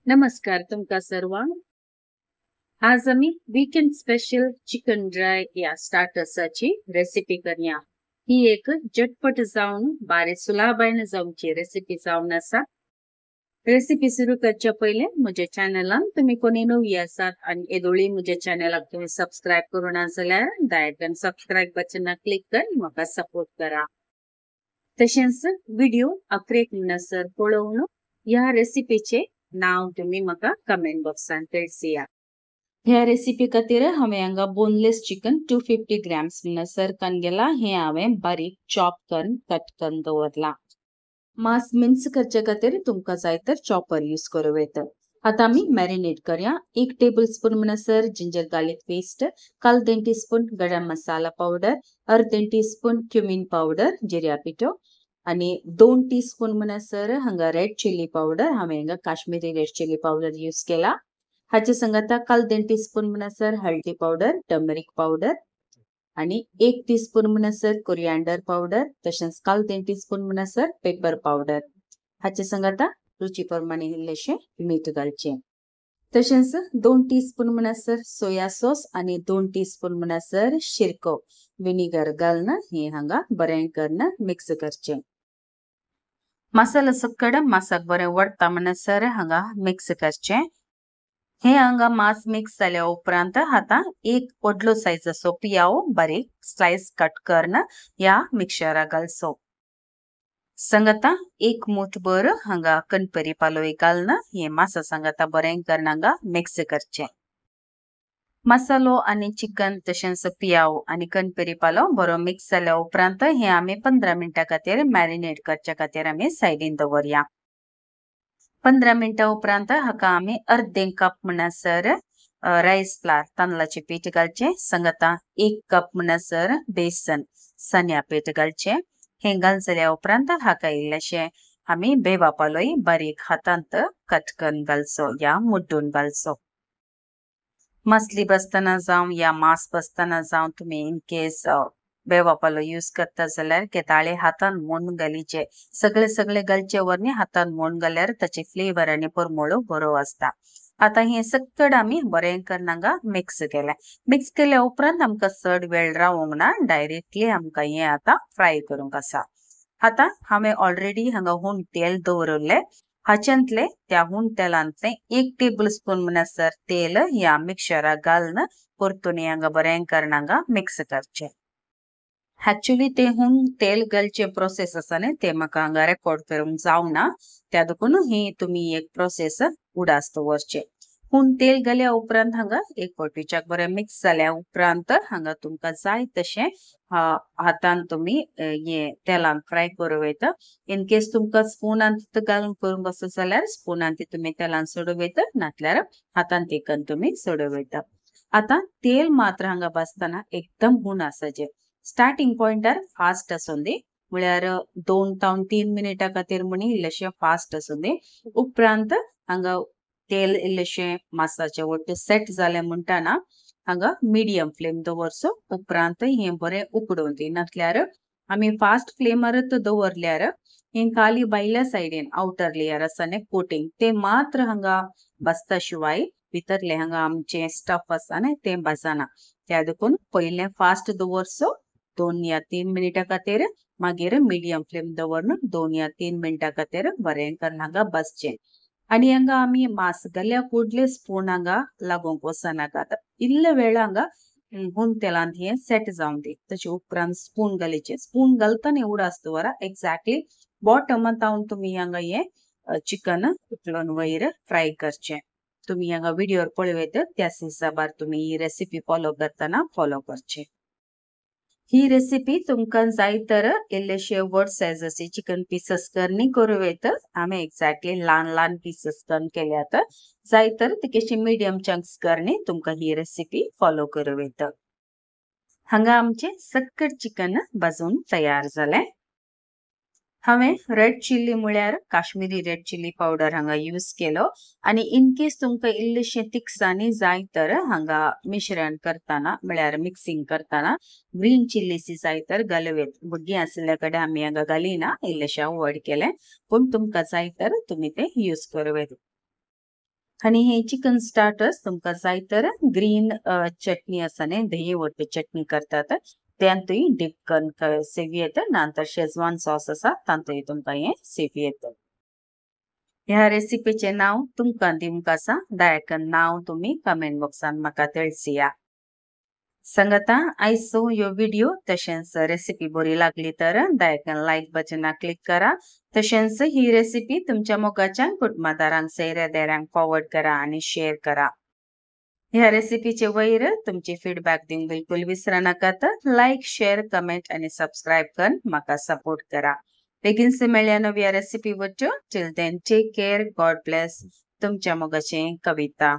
नमस्कार तुमका सर्वांक. आज आम्ही वीकेंड स्पेशल चिकन ड्राय या स्टार्टर्साची रेसिपी करूया. ही एक झटपट जाऊन बारी सुलाबाईन जाऊनची रेसिपी जाऊन असा. रेसिपी सुरू करच्या पहिले मुझे चॅनलान तुम्ही कोणी नवी आसात आणि येदोळी मुझे चॅनलाक तुम्ही सबस्क्राइब करून जाल्यार दायकन सबस्क्राइब बटन क्लिक करून म्हाका सपोर्ट करा. तशेंच व्हिडिओ अक्रेक म्हणसर पळोवन या रेसिपीचे नाव तुम्ही म्हाका कमेंट बॉक्सान कळसिया. ह्या रेसिपी खातीर हांवें हांगा बोनलेस चिकन 250 ग्रॅम्स म्हणसर केला. हे हांवें बारीक चॉप करून कट करून दवरला. मांस मिन्स करचे खातीर तुमकां जाय तर चॉपर यूज करूं येता. आता आमी मॅरिनेट करूया. 1 टेबलस्पून म्हणसर जिंजर गार्लिक पेस्ट, 1/4 टीस्पून गरम मसाला पावडर, 1/2 टीस्पून क्युमीन पावडर जिऱ्या पिठो आणि 2 टीस्पून म्हणसर हांगा रेड चिली पावडर. हांवें हांगा Kashmiri red chilli powder use केला. हाचे संगत 1/2 टीस्पून म्हणसर हळदी पावडर, टर्मरिक पावडर आणि 1 टीस्पून म्हणसर कोरिएंडर पावडर, तशेंच 1/2 टीस्पून म्हणसर पेपर पावडर. हाचे संगत रुची प्रमाणे इल्लेशे मीठ घालचे. तशेंच 2 टीस्पून म्हणसर सोया सॉस आणि 2 टीस्पून म्हणसर शिरको विनेगर घालून हे हांगा बरें करून मिक्स करचे. मसाला सकड मासाक बरें वडता म्हणसर हांगा मिक्स करचे. हे हांगा मास मिक्स जाल्या उपरांत आता एक व्हडलो सायजाचो पियाव बारीक स्लाइस कट करून या मिक्सचराक घालचो. संगता 1 मूठभर हांगा कणपरी पालोय घालून हे मासा संगता बरें करून हांगा मिक्स करचे. मसालो आणि चिकन तशेंच पियाव आणि कणपरी पालो बरो मिक्स जाल्या उपरांत हे आमी 15 मिनिटां खातीर मॅरिनेट करच्या खातीर आमी सायडीन दवरया. 15 मिनिटां उपरांत हाका आमी अर्धे कप म्हणसर राईस फ्लावर तांदळाचे पीठ घालचे. संगता 1 कप म्हणसर बेसन सन्या पीठ घालचे. हे घाल जाल्या उपरांत हाका इल्लेशे आमी बेवा पालोय बारीक हातांत कट करून घालचो या मुड्डून घालचो. मसली बसतना जावं या मांस बसतना जावं तुम्ही इन केस बेवा पालो यूज करता जाल्यार केताळे हातान मोडून घालीचे. सगळे घालचे वरनी हातान मोडून घाल्यार ताचे फ्लेवर आणि परमळो बरो आसता. आता हे सकड आमी बरें करून हांगा मिक्स केले. मिक्स केल्या उपरांत आमकां चड वेळ रावूंक ना. डायरेक्टली आमकां हे आता फ्राय करूंक आसा. आता हांवें ऑलरेडी हांगा हुण तेल दवरले. हाच्यांतले त्या हुण तेलांतले 1 टेबलस्पून म्हणसर तेल या मिक्सचराक घालून परतून हांगा बरें करून हांगा मिक्स करचे. ऍक्च्युअली ते हुण तेल घालचे प्रोसेस आसा न्ही ते म्हाका हांगा रेकॉर्ड करूंक जावना. त्या देखून ही तुम्ही एक प्रोसेस उडास दवरचे. हुण तेल घाल्या उपरांत हांगा एक फावटीच्याक बरें मिक्स जाल्या उपरांत हांगा तुमकां जाय तशें हातान तुम्ही हे तेलान फ्राय करूं येता. इन केस तुमकां स्पूनान घालून करूंक आसा जाल्यार स्पूनान ती तुम्ही तेलान सोडूं येता, नातल्यार हातान तेकन तुम्ही सोडूं येता. आता तेल मात्र हांगा भाजतना एकदम हुण आसाचे. स्टार्टिंग पॉइंटार फास्ट आसूं दे म्हळ्यार 2 ते 3 मिनिटां खातीर म्हणी इल्लेशें फास्ट आसूं दे. उपरांत हांगा तेल इल्लेशें मासाचे वट्ट सेट जालें म्हणटाना हांगा मिडियम फ्लेम दवरचो. उपरांत हे बरें उकडून दी, नातल्यार आमी फास्ट फ्लेमारच दवरल्यार हे खाली भायल्या सायडीन आउटर लेयर आसा न्ही कोटिंग ते मात्र हांगा भाजता शिवाय भितरले हांगा आमचे स्टफ आसा न्ही ते भाजना. त्या देखून पयले फास्ट दवरचो 2 या 3 मिनिटां खातीर, मागीर मिडियम फ्लेम दवरून 2 या 3 मिनिटां खातीर बरें करून हांगा भाजचे. आणि हांगा आमी मास घाल्या कुडले स्पून हांगा लागूंक वचनाका. इल्ले वेळ हांगा हुण तेलांत हे सेट जावन दी. तशें उपरांत स्पून घालीचे. स्पून घालतना उडास दवरा. एक्झॅक्टली बॉटमांत हांव तुम्ही हांगा हे चिकन उकळून वयर फ्राय करचे. तुम्ही हांगा व्हिडिओर पळयत त्याच हिसाबार तुम्ही ही रेसिपी फॉलो करतना फॉलो करचे. ही रेसिपी तुमकां जाय तर इल्लेशे व्हड सायजाचे चिकन पीसेस करनी करूं येता. आमी एक्झॅक्टली ल्हान पीसेस करून केल्यात. जाय तर तिकेशे मिडियम चंक्स करनी तुमकां ही रेसिपी फॉलो करूं येता. हांगा आमचे सकट चिकन भाजून तयार जालें. हांवें रेड चिली म्हळ्यार काश्मीरी रेड चिली पावडर हांगा यूज केलो. आणि इन केस तुमकां इल्लेशें तिखसाणी जाय तर हांगा मिश्रण करताना म्हळ्यार मिक्सिंग करताना ग्रीन चिलीसी जाय तर घालूं. भुरगीं आसल्या कडेन आमी हांगा घालिना, इल्लेशें अवॉइड केलें. पूण तुमकां जाय तर तुमी ते यूज करूं येता. आणि हे चिकन स्टार्टर्स तुमका जाय तर ग्रीन चटणी असाने दही वरती चटणी करतात त्यांतूय डिप करून सेवी येत नंतर शेजवान सॉस असा तांतूय तुमका हे सेवी येत. ह्या रेसिपीचे नाव तुमका दिवंक आसा दयाकन नाव तुम्ही कमेंट बॉक्सान म्हाका कळसिया. सांगता आयचो ह्यो व्हिडिओ तशेंच रेसिपी बरी लागली तर दयाकन लाईक बटना क्लिक करा. तशेंच ही रेसिपी तुमच्या मोगाच्या कुटुंबदारांक सैऱ्यादारांक फॉरवर्ड करा आणि शेअर करा. ह्या रेसिपीचे वयर तुमचे फीडबॅक दिवंक बिलकुल विसरा नाकात. लाईक शेअर कमेंट आणि सबस्क्राईब करून म्हाका सपोर्ट करा. बेगीनच मेळ्या नव्या रेसिपी वच्यो. Till then take care. God bless. तुमच्या मोगाचे कविता.